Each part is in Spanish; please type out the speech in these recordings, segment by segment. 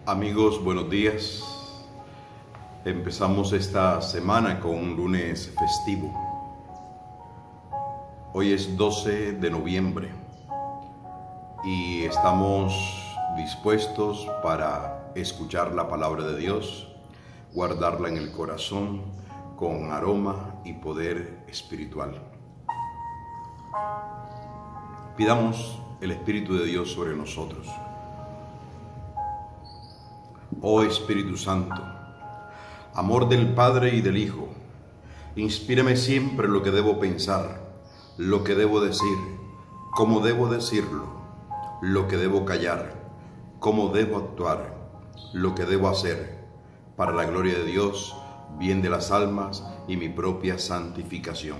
Amigos, buenos días. Empezamos esta semana con un lunes festivo. Hoy es 12 de noviembre y estamos dispuestos para escuchar la palabra de Dios, guardarla en el corazón con aroma y poder espiritual. Pidamos el Espíritu de Dios sobre nosotros. Oh Espíritu Santo, amor del Padre y del Hijo, inspírame siempre lo que debo pensar, lo que debo decir, cómo debo decirlo, lo que debo callar, cómo debo actuar, lo que debo hacer, para la gloria de Dios, bien de las almas y mi propia santificación.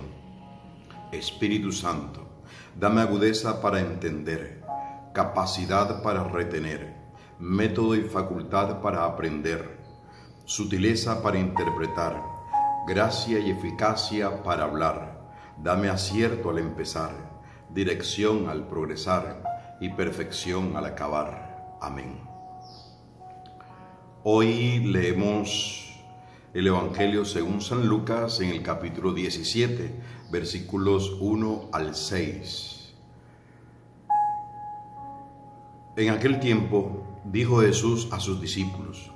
Espíritu Santo, dame agudeza para entender, capacidad para retener, método y facultad para aprender, sutileza para interpretar, gracia y eficacia para hablar. Dame acierto al empezar, dirección al progresar y perfección al acabar. Amén. Hoy leemos el Evangelio según San Lucas en el capítulo 17, versículos 1 al 6. En aquel tiempo dijo Jesús a sus discípulos: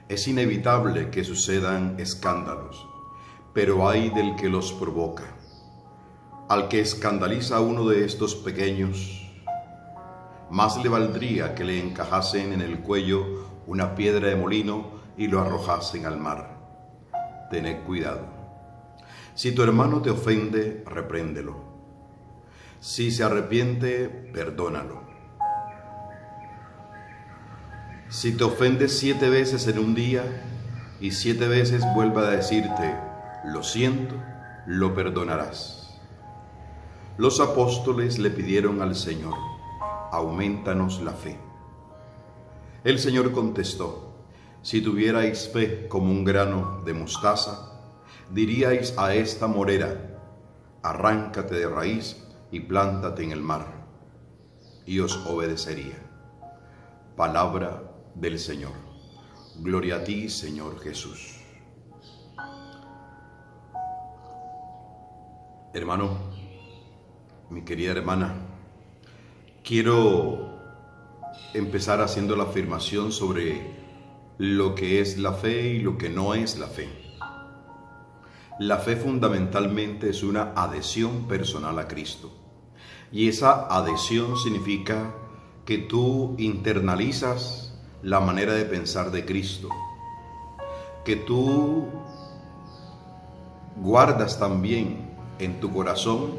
es inevitable que sucedan escándalos, pero ay del que los provoca. Al que escandaliza a uno de estos pequeños, más le valdría que le encajasen en el cuello una piedra de molino y lo arrojasen al mar. Tened cuidado. Si tu hermano te ofende, repréndelo. Si se arrepiente, perdónalo. Si te ofendes 7 veces en un día y 7 veces vuelve a decirte lo siento, lo perdonarás. Los apóstoles le pidieron al Señor: aumentanos la fe. El Señor contestó: si tuvierais fe como un grano de mostaza, diríais a esta morera: arráncate de raíz y plántate en el mar, y os obedecería. Palabra del Señor. Gloria a ti, Señor Jesús. Hermano, mi querida hermana, quiero empezar haciendo la afirmación sobre lo que es la fe y lo que no es la fe. La fe fundamentalmente es una adhesión personal a Cristo, y esa adhesión significa que tú internalizas la manera de pensar de Cristo, que tú guardas también en tu corazón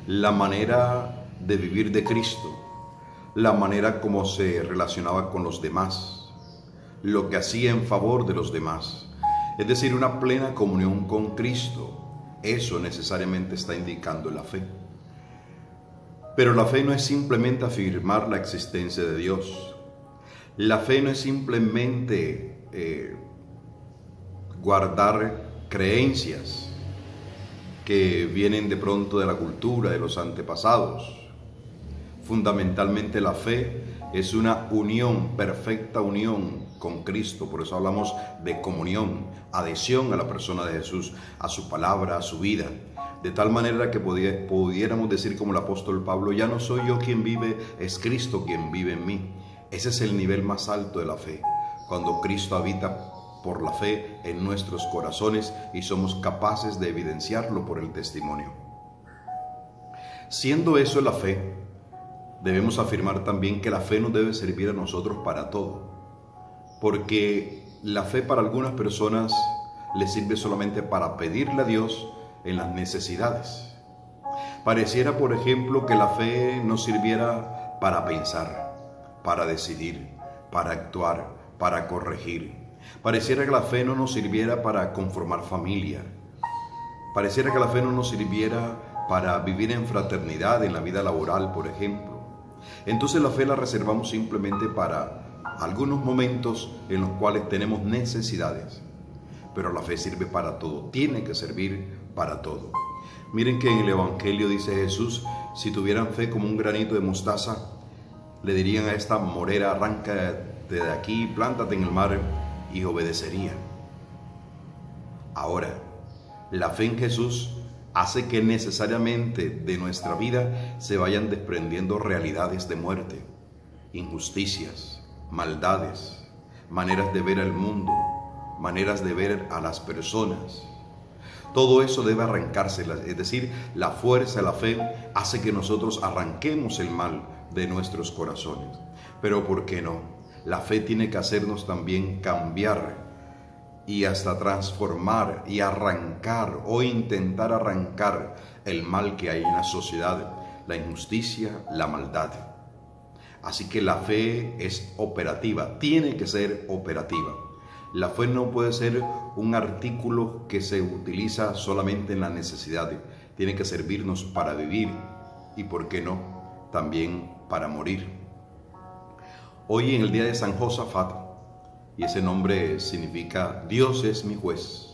la manera de vivir de Cristo, la manera como se relacionaba con los demás, lo que hacía en favor de los demás, es decir, una plena comunión con Cristo. Eso necesariamente está indicando la fe. Pero la fe no es simplemente afirmar la existencia de Dios. La fe no es simplemente guardar creencias que vienen de pronto de la cultura, de los antepasados. Fundamentalmente la fe es una unión, perfecta unión con Cristo. Por eso hablamos de comunión, adhesión a la persona de Jesús, a su palabra, a su vida. De tal manera que pudiéramos decir como el apóstol Pablo: ya no soy yo quien vive, es Cristo quien vive en mí. Ese es el nivel más alto de la fe, cuando Cristo habita por la fe en nuestros corazones y somos capaces de evidenciarlo por el testimonio. Siendo eso la fe, debemos afirmar también que la fe nos debe servir a nosotros para todo, porque la fe para algunas personas les sirve solamente para pedirle a Dios en las necesidades. Pareciera, por ejemplo, que la fe nos sirviera para pensar, para decidir, para actuar, para corregir. Pareciera que la fe no nos sirviera para conformar familia. Pareciera que la fe no nos sirviera para vivir en fraternidad en la vida laboral, por ejemplo. Entonces la fe la reservamos simplemente para algunos momentos en los cuales tenemos necesidades. Pero la fe sirve para todo, tiene que servir para todo. Miren que en el Evangelio dice Jesús: si tuvieran fe como un granito de mostaza, le dirían a esta morera: arráncate quítate de aquí, plántate en el mar, y obedecería. Ahora, la fe en Jesús hace que necesariamente de nuestra vida se vayan desprendiendo realidades de muerte, injusticias, maldades, maneras de ver al mundo, maneras de ver a las personas. Todo eso debe arrancarse, es decir, la fuerza de la fe hace que nosotros arranquemos el mal de nuestros corazones. Pero ¿por qué no? La fe tiene que hacernos también cambiar y hasta transformar y arrancar o intentar arrancar el mal que hay en la sociedad, la injusticia, la maldad. Así que la fe es operativa, tiene que ser operativa. La fe no puede ser un artículo que se utiliza solamente en la necesidad, tiene que servirnos para vivir y, ¿por qué no?, también para morir. Hoy en el día de San Josafat, y ese nombre significa Dios es mi juez,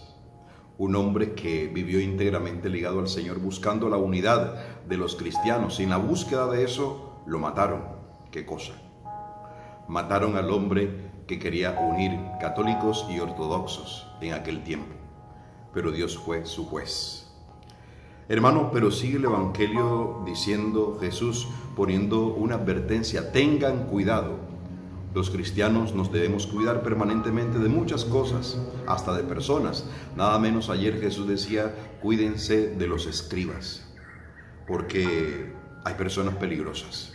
un hombre que vivió íntegramente ligado al Señor buscando la unidad de los cristianos. Sin la búsqueda de eso, lo mataron. ¿Qué cosa? Mataron al hombre que quería unir católicos y ortodoxos en aquel tiempo, pero Dios fue su juez. Hermano, pero sigue el Evangelio diciendo Jesús, poniendo una advertencia: tengan cuidado. Los cristianos nos debemos cuidar permanentemente de muchas cosas, hasta de personas. Nada menos ayer Jesús decía: cuídense de los escribas, porque hay personas peligrosas.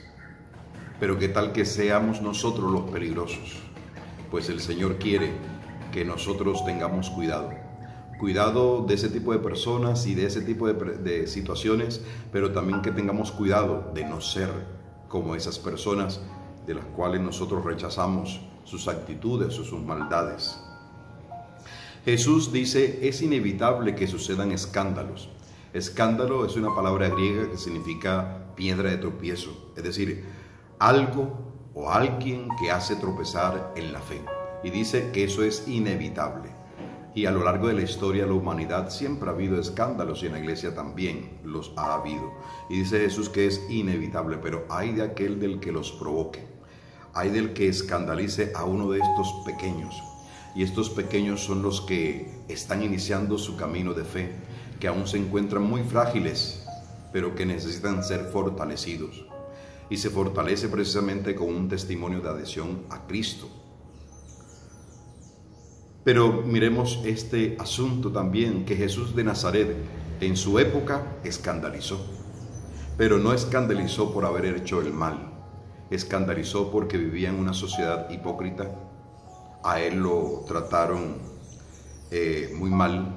Pero ¿qué tal que seamos nosotros los peligrosos? Pues el Señor quiere que nosotros tengamos cuidado. Cuidado de ese tipo de personas y de ese tipo de situaciones, pero también que tengamos cuidado de no ser como esas personas de las cuales nosotros rechazamos sus actitudes o sus maldades. Jesús dice: es inevitable que sucedan escándalos. Escándalo es una palabra griega que significa piedra de tropiezo, es decir, algo o alguien que hace tropezar en la fe. Y dice que eso es inevitable. Y a lo largo de la historia de la humanidad siempre ha habido escándalos, y en la iglesia también los ha habido. Y dice Jesús que es inevitable, pero hay de aquel del que los provoque. Hay del que escandalice a uno de estos pequeños. Y estos pequeños son los que están iniciando su camino de fe, que aún se encuentran muy frágiles, pero que necesitan ser fortalecidos. Y se fortalece precisamente con un testimonio de adhesión a Cristo. Pero miremos este asunto también, que Jesús de Nazaret en su época escandalizó, pero no escandalizó por haber hecho el mal, escandalizó porque vivía en una sociedad hipócrita. A él lo trataron muy mal,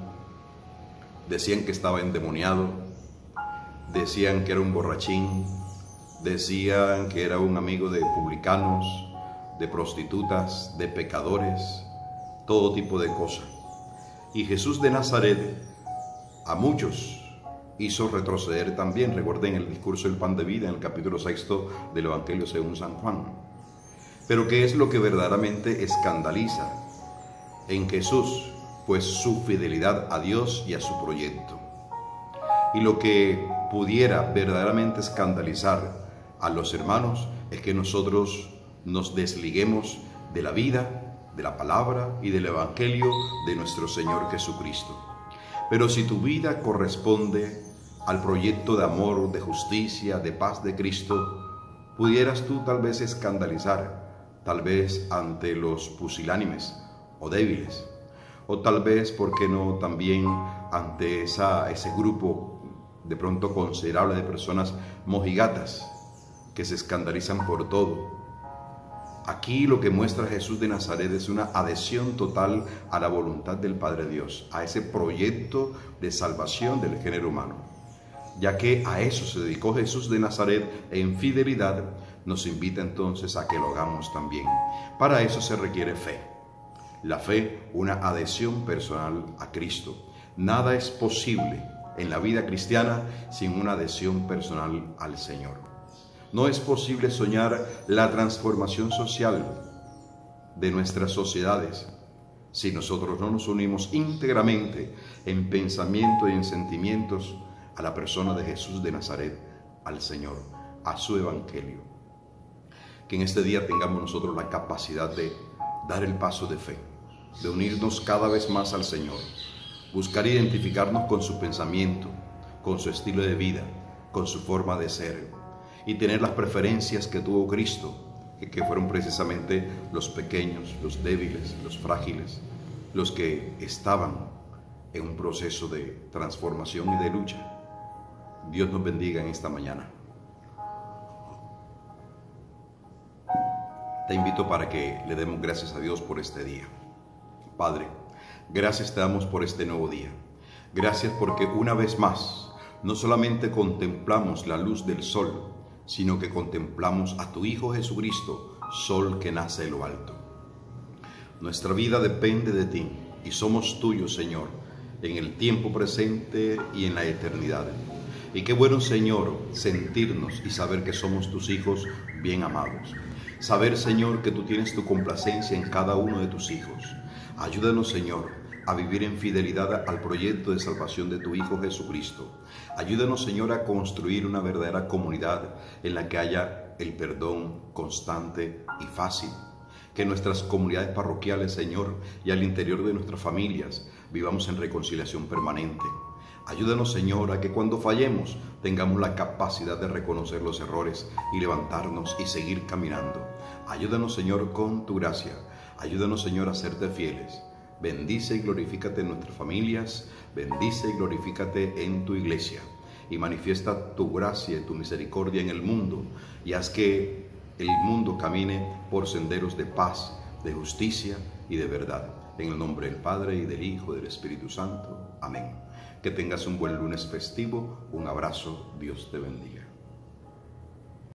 decían que estaba endemoniado, decían que era un borrachín, decían que era un amigo de publicanos, de prostitutas, de pecadores, todo tipo de cosas. Y Jesús de Nazaret a muchos hizo retroceder también. Recuerden el discurso del pan de vida en el capítulo 6 del Evangelio según San Juan. Pero ¿qué es lo que verdaderamente escandaliza en Jesús? Pues su fidelidad a Dios y a su proyecto. Y lo que pudiera verdaderamente escandalizar a los hermanos es que nosotros nos desliguemos de la vida, de la palabra y del Evangelio de nuestro Señor Jesucristo. Pero si tu vida corresponde al proyecto de amor, de justicia, de paz de Cristo, pudieras tú tal vez escandalizar, tal vez ante los pusilánimes o débiles, o tal vez, ¿por qué no?, también ante ese grupo de pronto considerable de personas mojigatas que se escandalizan por todo. Aquí lo que muestra Jesús de Nazaret es una adhesión total a la voluntad del Padre Dios, a ese proyecto de salvación del género humano. Ya que a eso se dedicó Jesús de Nazaret en fidelidad, nos invita entonces a que lo hagamos también. Para eso se requiere fe. La fe, una adhesión personal a Cristo. Nada es posible en la vida cristiana sin una adhesión personal al Señor. No es posible soñar la transformación social de nuestras sociedades si nosotros no nos unimos íntegramente en pensamiento y en sentimientos a la persona de Jesús de Nazaret, al Señor, a su Evangelio. Que en este día tengamos nosotros la capacidad de dar el paso de fe, de unirnos cada vez más al Señor, buscar identificarnos con su pensamiento, con su estilo de vida, con su forma de ser, y tener las preferencias que tuvo Cristo, que fueron precisamente los pequeños, los débiles, los frágiles, los que estaban en un proceso de transformación y de lucha. Dios nos bendiga en esta mañana. Te invito para que le demos gracias a Dios por este día. Padre, gracias te damos por este nuevo día. Gracias porque una vez más no solamente contemplamos la luz del sol, sino que contemplamos a tu Hijo Jesucristo, sol que nace de lo alto. Nuestra vida depende de ti y somos tuyos, Señor, en el tiempo presente y en la eternidad. Y qué bueno, Señor, sentirnos y saber que somos tus hijos bien amados. Saber, Señor, que tú tienes tu complacencia en cada uno de tus hijos. Ayúdanos, Señor, a vivir en fidelidad al proyecto de salvación de tu Hijo Jesucristo. Ayúdanos, Señor, a construir una verdadera comunidad en la que haya el perdón constante y fácil. Que en nuestras comunidades parroquiales, Señor, y al interior de nuestras familias, vivamos en reconciliación permanente. Ayúdanos, Señor, a que cuando fallemos tengamos la capacidad de reconocer los errores y levantarnos y seguir caminando. Ayúdanos, Señor, con tu gracia. Ayúdanos, Señor, a serte fieles. Bendice y glorifícate en nuestras familias, bendice y glorifícate en tu iglesia, y manifiesta tu gracia y tu misericordia en el mundo, y haz que el mundo camine por senderos de paz, de justicia y de verdad. En el nombre del Padre, y del Hijo, y del Espíritu Santo. Amén. Que tengas un buen lunes festivo. Un abrazo. Dios te bendiga.